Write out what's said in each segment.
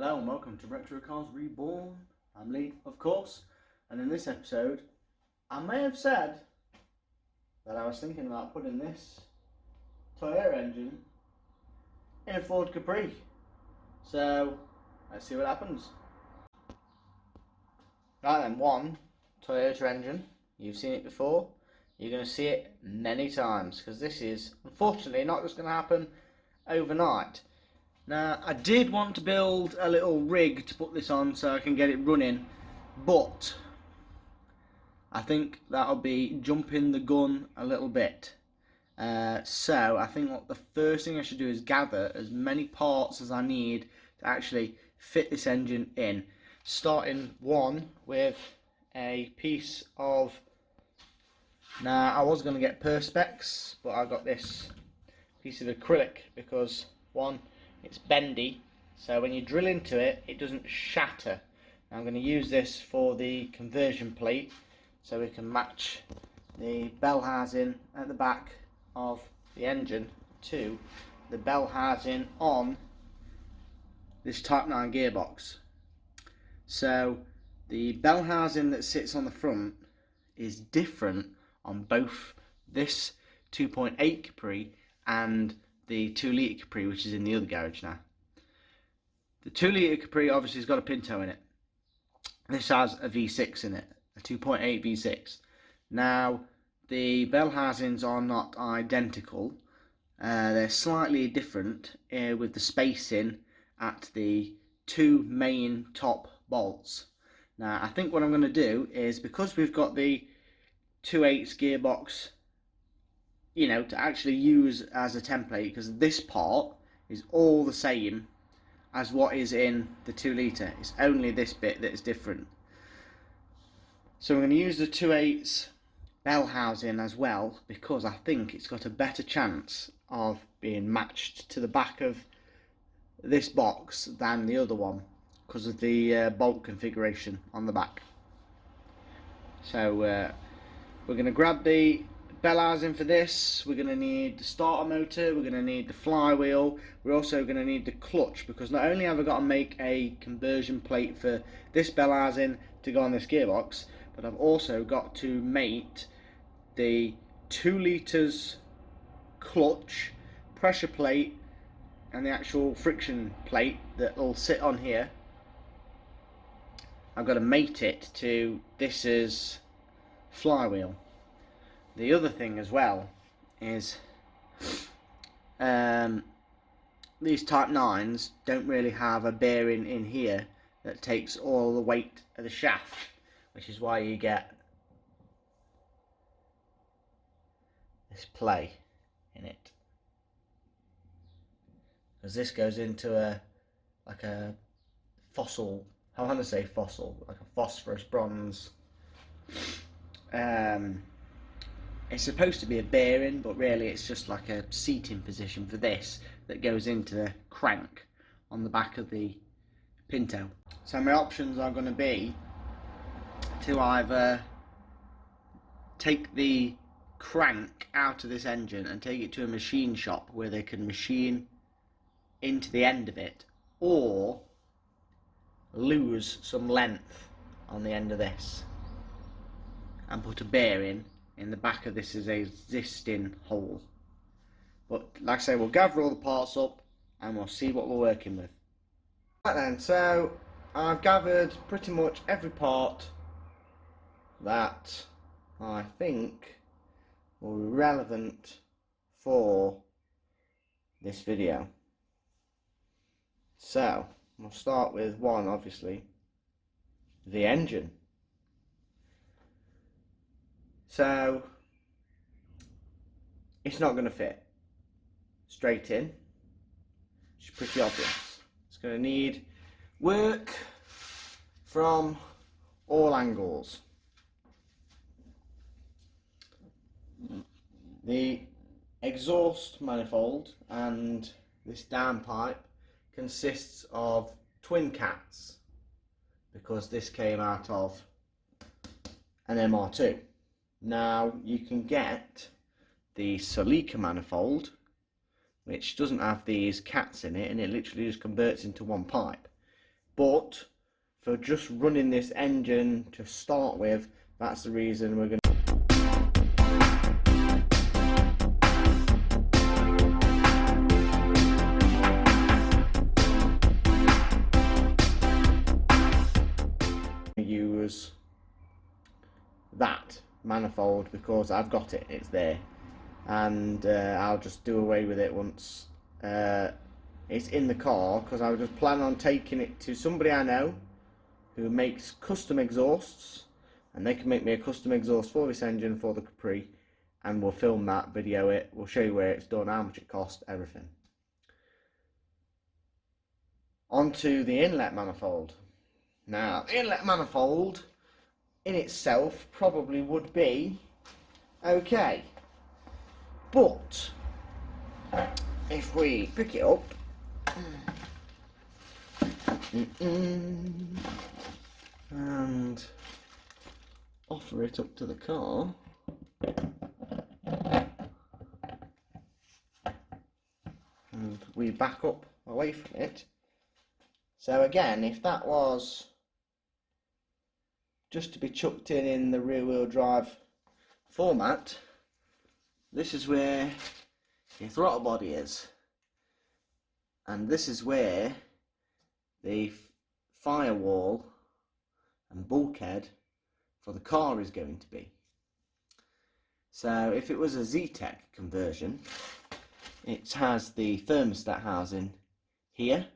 Hello and welcome to Retro Cars Reborn. I'm Lee, of course, and in this episode I may have said that I was thinking about putting this Toyota engine in a Ford Capri. So let's see what happens. Right then, one Toyota engine. You've seen it before. You're going to see it many times because this is unfortunately not just going to happen overnight. Now, I did want to build a little rig to put this on so I can get it running, but I think that'll be jumping the gun a little bit. So I think what the first thing I should do is gather as many parts as I need to actually fit this engine in. Starting one with a piece of, now I was going to get Perspex, but I got this piece of acrylic because one, it's bendy, so when you drill into it, it doesn't shatter. Now I'm going to use this for the conversion plate so we can match the bell housing at the back of the engine to the bell housing on this Type 9 gearbox. So the bell housing that sits on the front is different on both this 2.8 Capri and the 2 litre Capri, which is in the other garage now. The 2 litre Capri obviously has got a Pinto in it. This has a V6 in it, a 2.8 V6. Now, the bell housings are not identical. They're slightly different with the spacing at the two main top bolts. Now, I think what I'm going to do is, because we've got the 2.8 gearbox, to actually use as a template, because this part is all the same as what is in the 2 litre. It's only this bit that is different. So I'm going to use the 2.8 bell housing as well, because I think it's got a better chance of being matched to the back of this box than the other one, because of the bolt configuration on the back. So we're going to grab the bell housing for this. We're going to need the starter motor, we're going to need the flywheel, we're also going to need the clutch, because not only have I got to make a conversion plate for this bell housing to go on this gearbox, but I've also got to mate the 2 litres clutch, pressure plate and the actual friction plate that will sit on here. I've got to mate it to this is flywheel. The other thing as well is these Type 9s don't really have a bearing in here that takes all the weight of the shaft, which is why you get this play in it. Because this goes into like a fossil, I want to say fossil, like a phosphorus bronze. It's supposed to be a bearing, but really it's just like a seating position for this that goes into the crank on the back of the Pinto. So my options are going to be to either take the crank out of this engine and take it to a machine shop where they can machine into the end of it, or lose some length on the end of this and put a bearing in the back of this as a existing hole. But like I say, we'll gather all the parts up and we'll see what we're working with. Right then, so I've gathered pretty much every part that I think will be relevant for this video. So we'll start with one, obviously, the engine. So it's not going to fit straight in. It's pretty obvious. It's going to need work from all angles. The exhaust manifold and this downpipe consists of twin cats, because this came out of an MR2. Now you can get the Celica manifold, which doesn't have these cats in it, and it literally just converts into one pipe. but for just running this engine to start with, that's the reason we're going to use that manifold, because I've got it, it's there, and I'll just do away with it once it's in the car, because I was just planning on taking it to somebody I know who makes custom exhausts, and they can make me a custom exhaust for this engine for the Capri, and we'll film that, video it, we'll show you where it's done, how much it cost, everything. Onto the inlet manifold. Now, the inlet manifold in itself probably would be okay, but if we pick it up and offer it up to the car, and we back up away from it, so again, if that was just to be chucked in the rear wheel drive format, this is where your throttle body is, and this is where the firewall and bulkhead for the car is going to be. So if it was a Z-Tech conversion, it has the thermostat housing here,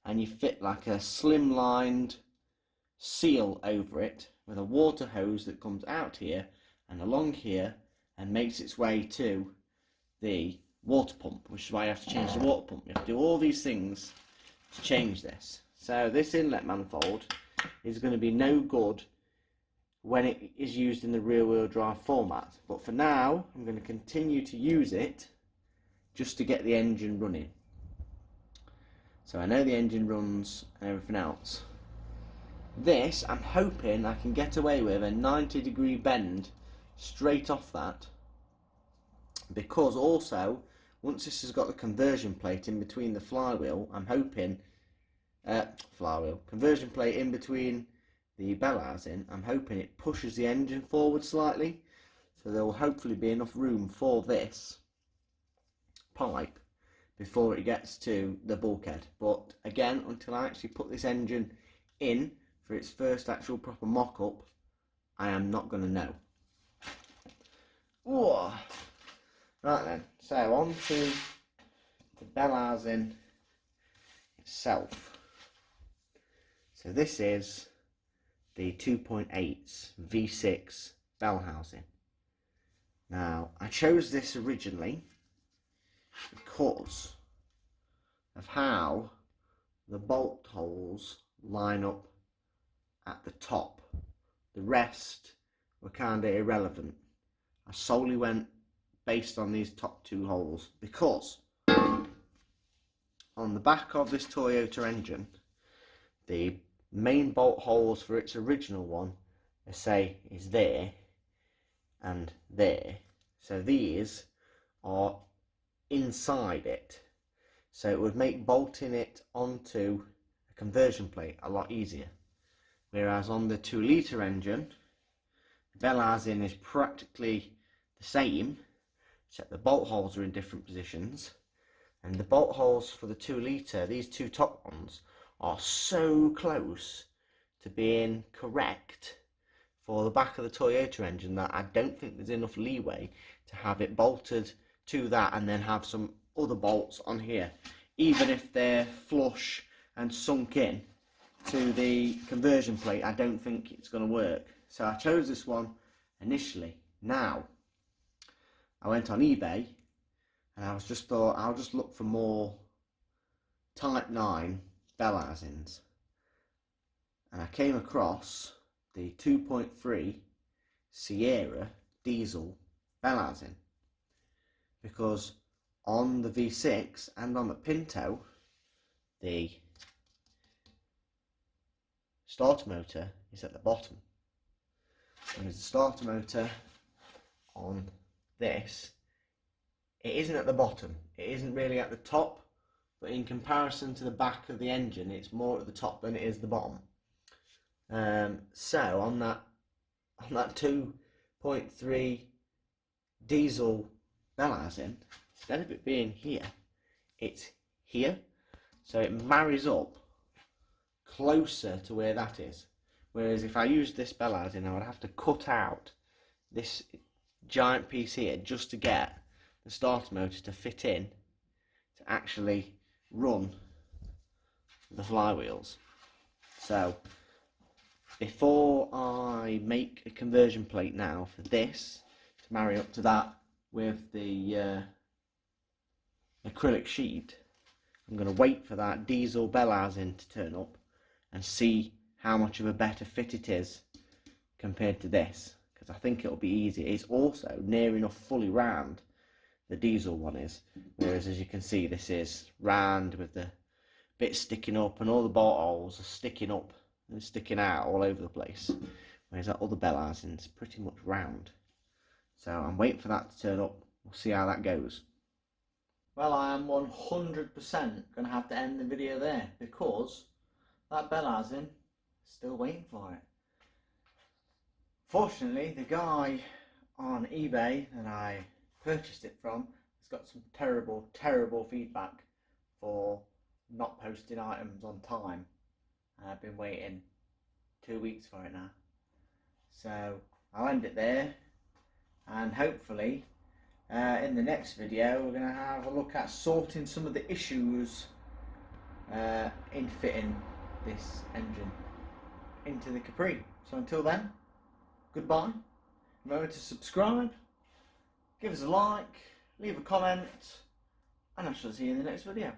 and you fit like a slimlined seal over it with a water hose that comes out here and along here and makes its way to the water pump, which is why you have to change the water pump. You have to do all these things to change this. So this inlet manifold is going to be no good when it is used in the rear wheel drive format, but for now I'm going to continue to use it just to get the engine running. So I know the engine runs and everything else. This, I'm hoping I can get away with a 90-degree bend straight off that, because also once this has got the conversion plate in between the flywheel, I'm hoping conversion plate in between the bell housing, I'm hoping it pushes the engine forward slightly, so there will hopefully be enough room for this pipe before it gets to the bulkhead. But again, until I actually put this engine in for its first actual proper mock-up, I am not going to know. Whoa. Right then, so on to the bell housing itself. So this is the 2.8's V6 bell housing. Now, I chose this originally because of how the bolt holes line up at the top. The rest were kind of irrelevant. I solely went based on these top two holes because on the back of this Toyota engine, the main bolt holes for its original one, let's say, is there and there. So these are inside it, so it would make bolting it onto a conversion plate a lot easier. Whereas on the 2-litre engine, the bell housing is practically the same, except the bolt holes are in different positions, and the bolt holes for the 2-litre, these two top ones, are so close to being correct for the back of the Toyota engine that I don't think there's enough leeway to have it bolted to that and then have some other bolts on here, even if they're flush and sunk in to the conversion plate. I don't think it's going to work, so I chose this one initially. Now I went on eBay and I was just thought I'll just look for more Type 9 bell housings, and I came across the 2.3 Sierra diesel bell housing, because on the V6 and on the Pinto, the starter motor is at the bottom, and there's a starter motor on this. It isn't at the bottom, it isn't really at the top, but in comparison to the back of the engine, it's more at the top than it is the bottom. So on that 2.3 diesel bell housing, instead of it being here, it's here. So it marries up closer to where that is. Whereas if I used this bell housing, I would have to cut out this giant piece here just to get the starter motor to fit in to actually run the flywheels. So before I make a conversion plate now for this to marry up to that with the acrylic sheet, I'm going to wait for that diesel bell housing to turn up and see how much of a better fit it is compared to this, because I think it'll be easier. It's also near enough fully round, the diesel one is, whereas as you can see this is round with the bits sticking up and all the bolt holes are sticking up and sticking out all over the place, whereas that other bell housing's pretty much round. So I'm waiting for that to turn up. We'll see how that goes. Well, I am 100% going to have to end the video there because that bell housing is still waiting for it. Fortunately, the guy on eBay that I purchased it from has got some terrible feedback for not posting items on time. I've been waiting 2 weeks for it now. So I'll end it there, and hopefully in the next video we're going to have a look at sorting some of the issues in fitting this engine into the Capri. So until then, goodbye. Remember to subscribe, give us a like, leave a comment, and I shall see you in the next video.